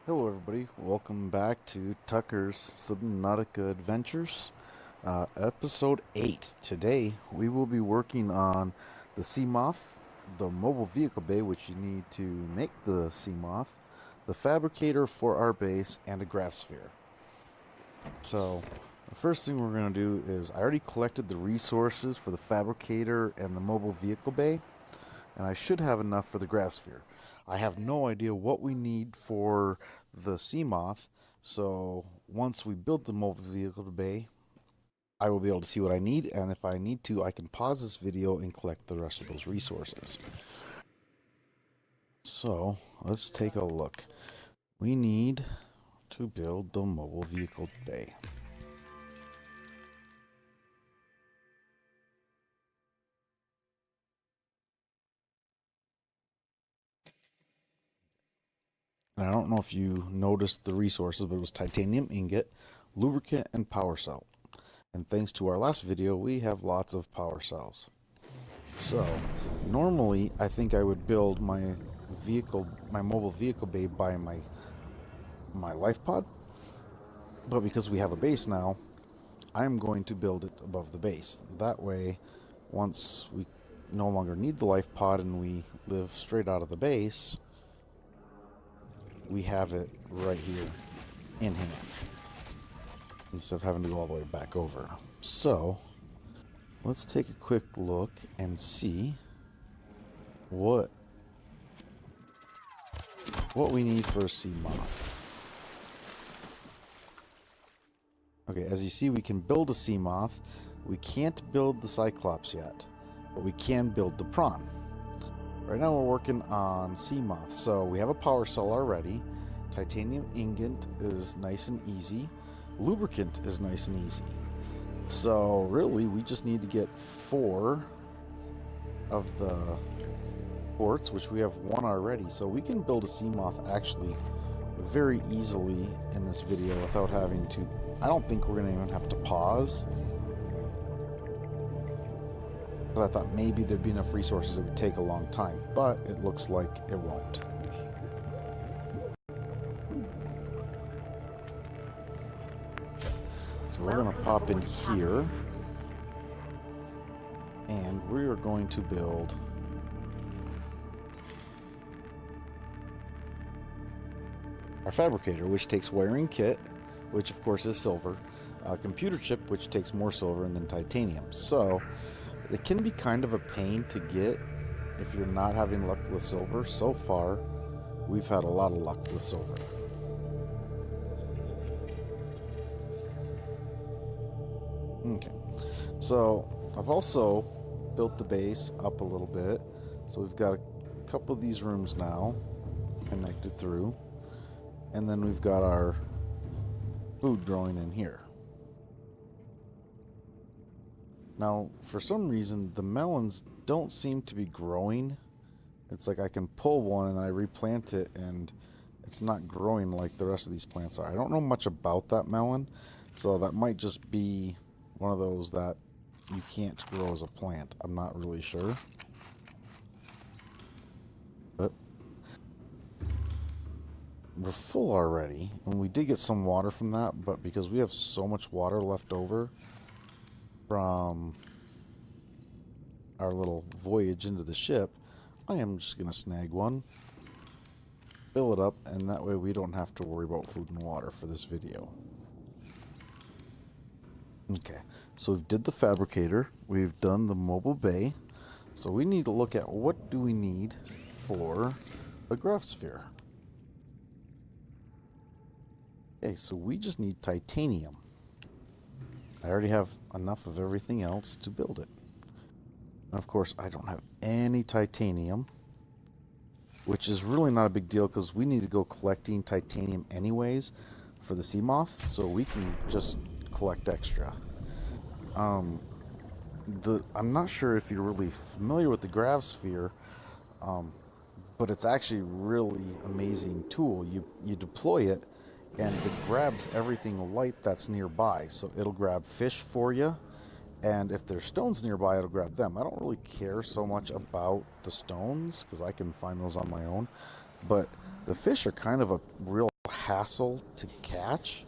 Hello everybody, welcome back to Tucker's Subnautica Adventures, episode 8. Today we will be working on the Sea Moth, the mobile vehicle bay which you need to make the Sea Moth, the Fabricator for our base, and a graph sphere. So the first thing we're going to do is I already collected the resources for the Fabricator and the mobile vehicle bay, and I should have enough for the grass sphere. I have no idea what we need for the Sea Moth, so once we build the mobile vehicle bay, I will be able to see what I need, and if I need to, I can pause this video and collect the rest of those resources. So, let's take a look. We need to build the mobile vehicle bay. And I don't know if you noticed the resources, but it was titanium ingot, lubricant, and power cell. And thanks to our last video, we have lots of power cells. So, normally I think I would build my mobile vehicle bay by my life pod. But because we have a base now, I'm going to build it above the base. That way, once we no longer need the life pod and we live straight out of the base, we have it right here in hand, instead of having to go all the way back over. So, let's take a quick look and see what we need for a Sea Moth. Okay, as you see, we can build a Sea Moth. We can't build the Cyclops yet, but we can build the prawn. Right now we're working on Sea Moth, so we have a power cell already. Titanium ingot is nice and easy. Lubricant is nice and easy. So really, we just need to get 4 of the ports, which we have 1 already. So we can build a Sea Moth actually very easily in this video without having to. I don't think we're going to even have to pause. I thought maybe there'd be enough resources it would take a long time, but it looks like it won't. So we're going to pop in here, and we are going to build our Fabricator, which takes wiring kit, which of course is silver, a computer chip, which takes more silver, and then titanium. So it can be kind of a pain to get if you're not having luck with silver. So far, we've had a lot of luck with silver. Okay, so I've also built the base up a little bit. So we've got a couple of these rooms now connected through. And then we've got our food growing in here. Now, for some reason, the melons don't seem to be growing. It's like I can pull one and then I replant it and it's not growing like the rest of these plants are. I don't know much about that melon, so that might just be one of those that you can't grow as a plant. I'm not really sure. But we're full already, and we did get some water from that, but because we have so much water left over from our little voyage into the ship, I am just going to snag one, fill it up, and that way we don't have to worry about food and water for this video. Okay, so we've did the Fabricator, we've done the mobile bay, so we need to look at what do we need for a graph sphere. Okay, so we just need titanium. I already have enough of everything else to build it. And of course, I don't have any titanium, which is really not a big deal because we need to go collecting titanium anyways for the Sea Moth, so we can just collect extra. I'm not sure if you're really familiar with the grav sphere, but it's actually a really amazing tool. You deploy it, and it grabs everything light that's nearby. So it'll grab fish for you, and if there's stones nearby, it'll grab them. I don't really care so much about the stones because I can find those on my own, but the fish are kind of a real hassle to catch.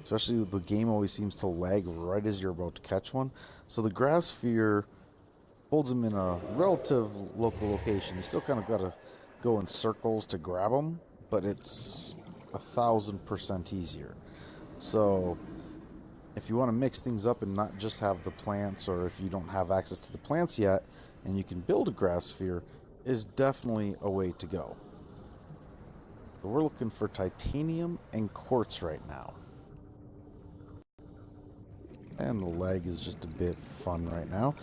Especially the game always seems to lag right as you're about to catch one. So the grass sphere holds them in a relative local location. You still kind of got to go in circles to grab them, but it's 1,000% easier. So if you want to mix things up and not just have the plants, or if you don't have access to the plants yet and you can build a grass sphere, is definitely a way to go. But we're looking for titanium and quartz right now. And the lag is just a bit fun right now.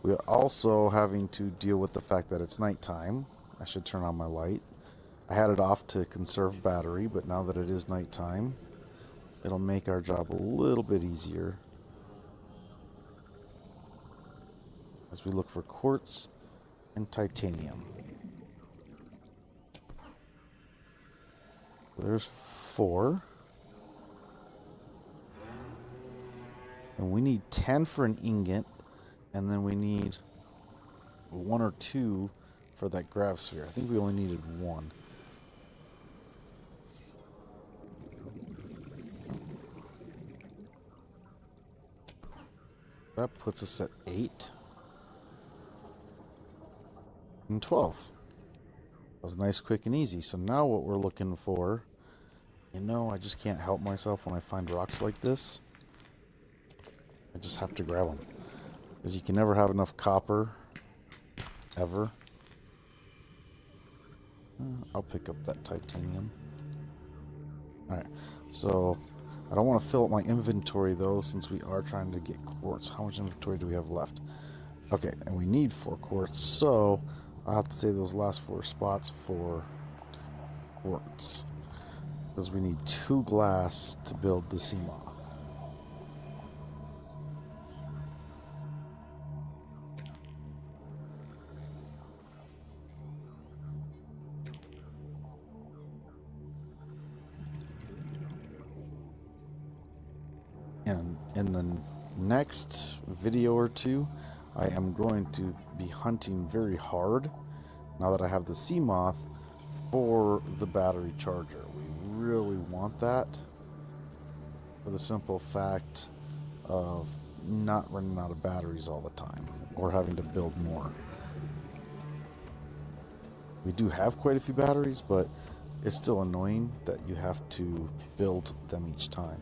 We're also having to deal with the fact that it's nighttime. I should turn on my light. I had it off to conserve battery, but now that it is nighttime, it'll make our job a little bit easier as we look for quartz and titanium. There's 4. And we need 10 for an ingot, and then we need 1 or 2 for that grav sphere. I think we only needed 1. That puts us at 8 and 12. That was nice, quick, and easy. So now what we're looking for, I just can't help myself when I find rocks like this. I just have to grab them. Because you can never have enough copper. Ever. I'll pick up that titanium. Alright, so I don't want to fill up my inventory though, since we are trying to get quartz. How much inventory do we have left? Okay, and we need 4 quartz, so I'll have to save those last 4 spots for quartz. Because we need 2 glass to build the Sea Moth. And in the next video or 2, I am going to be hunting very hard, now that I have the Sea Moth, for the battery charger. We really want that, for the simple fact of not running out of batteries all the time, or having to build more. We do have quite a few batteries, but it's still annoying that you have to build them each time.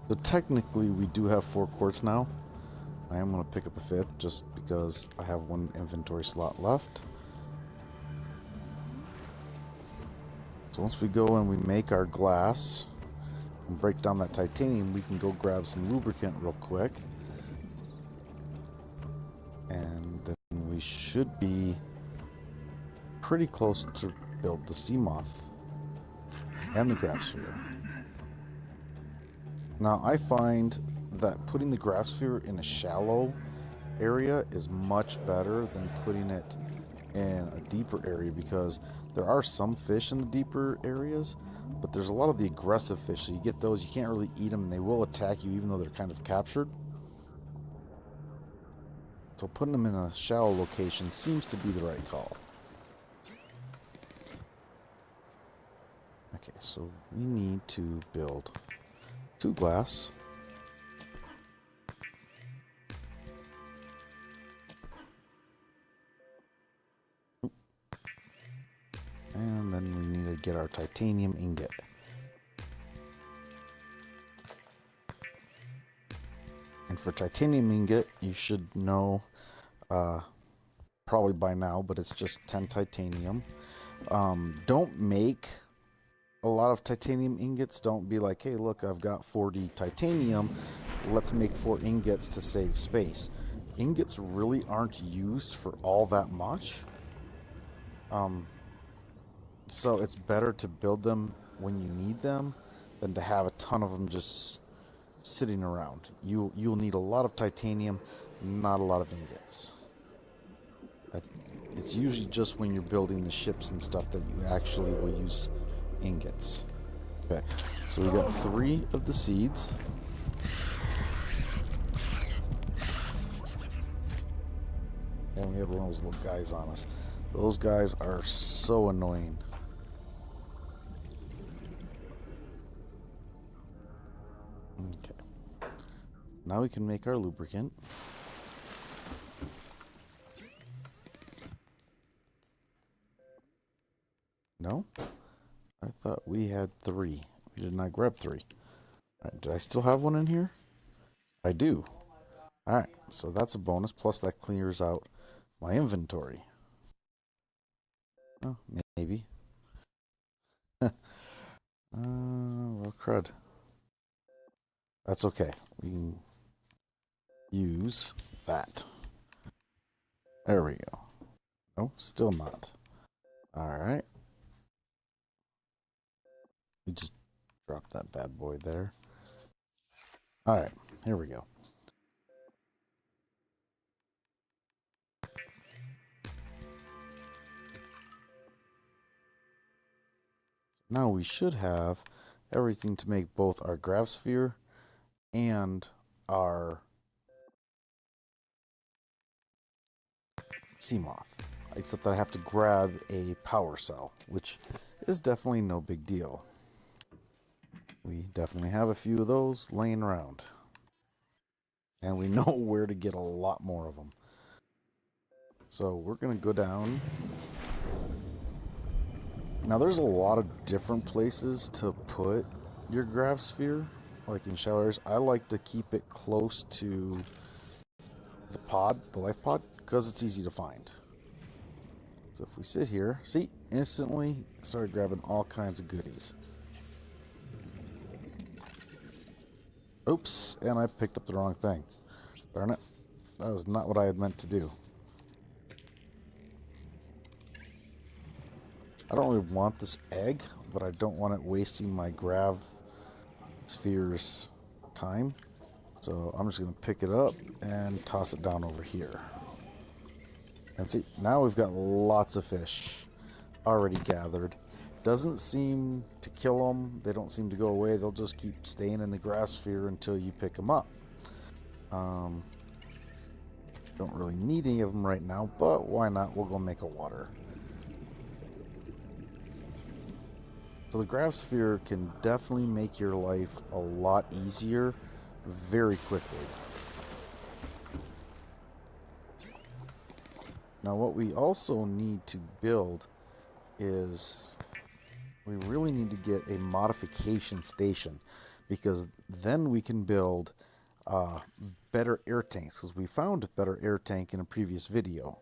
So technically we do have 4 quartz now. I am going to pick up a 5th just because I have 1 inventory slot left. So once we go and we make our glass and break down that titanium, we can go grab some lubricant real quick. And then we should be pretty close to build the Sea Moth and the grav sphere. Now I find that putting the grav sphere in a shallow area is much better than putting it in a deeper area, because there are some fish in the deeper areas, but there's a lot of the aggressive fish. So you get those, you can't really eat them, and they will attack you even though they're kind of captured. So putting them in a shallow location seems to be the right call. Okay, so we need to build 2 glass. And then we need to get our titanium ingot. And for titanium ingot, you should know probably by now, but it's just 10 titanium. Don't make a lot of titanium ingots. Don't be like, hey, look, I've got 40 titanium. Let's make 4 ingots to save space. Ingots really aren't used for all that much. So it's better to build them when you need them than to have a ton of them just sitting around. You'll need a lot of titanium, not a lot of ingots. It's usually just when you're building the ships and stuff that you actually will use ingots. Okay, so we got 3 of the seeds. And we have one of those little guys on us. Those guys are so annoying. Okay. Now we can make our lubricant. No? I thought we had 3. We did not grab 3. Alright, did I still have one in here? I do. Alright, so that's a bonus, plus that clears out my inventory. Oh, maybe. Well, crud. That's okay. We can use that. There we go. No, still not. Alright. We just dropped that bad boy there. Alright, here we go. Now we should have everything to make both our grav sphere and our Sea Moth. Except that I have to grab a power cell, which is definitely no big deal. We definitely have a few of those laying around. And we know where to get a lot more of them. So we're going to go down. Now there's a lot of different places to put your grav sphere. Like in shallow areas, I like to keep it close to the pod, the life pod, because it's easy to find. So if we sit here, see, instantly started grabbing all kinds of goodies. Oops, and I picked up the wrong thing. Darn it. That is not what I had meant to do. I don't really want this egg, but I don't want it wasting my grav sphere's time. So I'm just going to pick it up and toss it down over here. And see, now we've got lots of fish already gathered. Doesn't seem to kill them. They don't seem to go away. They'll just keep staying in the grass sphere until you pick them up. Don't really need any of them right now, but why not? We'll go make a water. So the grav sphere can definitely make your life a lot easier very quickly. Now what we also need to build is we really need to get a modification station, because then we can build better air tanks, because we found a better air tank in a previous video.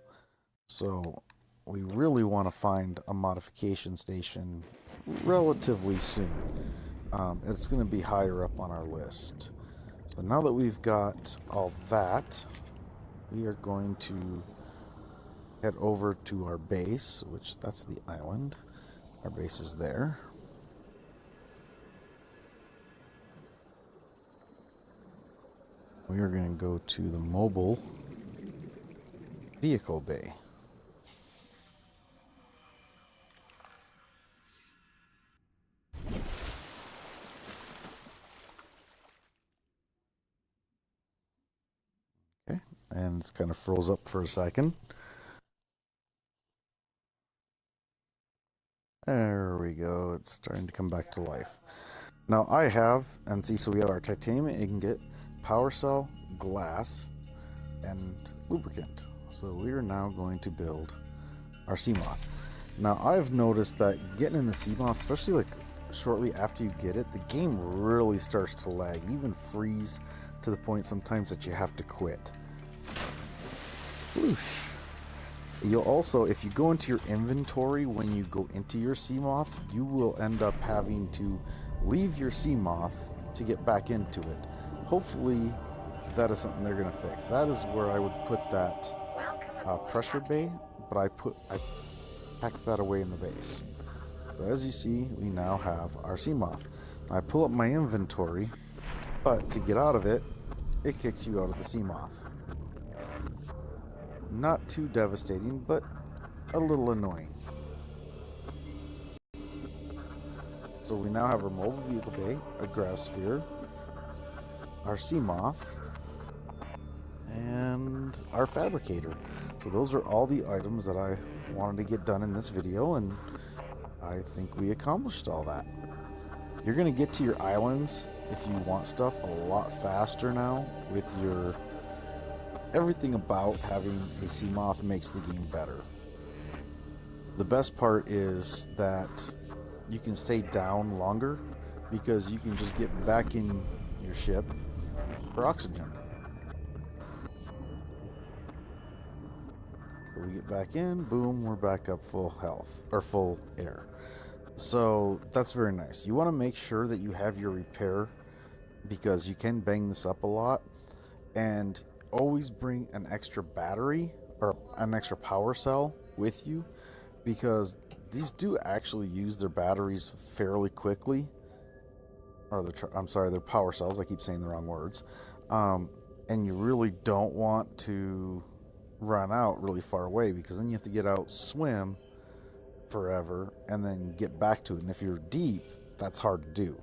So we really want to find a modification station relatively soon. It's going to be higher up on our list. So now that we've got all that, we are going to head over to our base, which that's the island. Our base is there. We are going to go to the mobile vehicle bay. Okay, and it's kind of froze up for a second. There we go. It's starting to come back to life. Now I have, and see, so we have our titanium ingot, power cell, glass, and lubricant. So we are now going to build our Sea Moth. Now I've noticed that getting in the Sea Moth, especially like shortly after you get it, the game really starts to lag, even freeze to the point sometimes that you have to quit. Sploosh. You'll also, if you go into your inventory when you go into your Sea Moth, you will end up having to leave your Sea Moth to get back into it. Hopefully that is something they're going to fix. That is where I would put that pressure bay, but I packed that away in the base. So as you see, we now have our Sea Moth. I pull up my inventory, but to get out of it, it kicks you out of the Sea Moth. Not too devastating, but a little annoying. So we now have our mobile vehicle bay, a grass sphere, our Sea Moth, and our Fabricator. So those are all the items that I wanted to get done in this video, and I think we accomplished all that. You're going to get to your islands if you want stuff a lot faster now with your... Everything about having a Sea Moth makes the game better. The best part is that you can stay down longer because you can just get back in your ship for oxygen. So we get back in, boom, we're back up full health, or full air. So that's very nice. You want to make sure that you have your repair because you can bang this up a lot, and always bring an extra battery or an extra power cell with you because these do actually use their batteries fairly quickly, or their power cells. I keep saying the wrong words. And you really don't want to run out really far away because then you have to get out, swim forever, and then get back to it. And if you're deep, that's hard to do.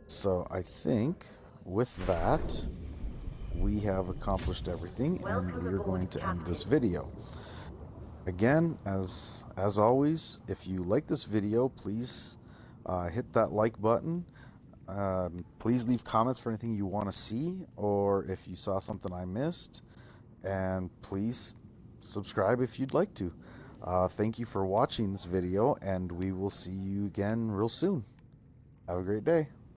So I think with that, we have accomplished everything, and we're going to end this video. Again, as always, if you like this video, please hit that like button. Please leave comments for anything you want to see, or if you saw something I missed, and please subscribe if you'd like to. Thank you for watching this video, and we will see you again real soon. Have a great day.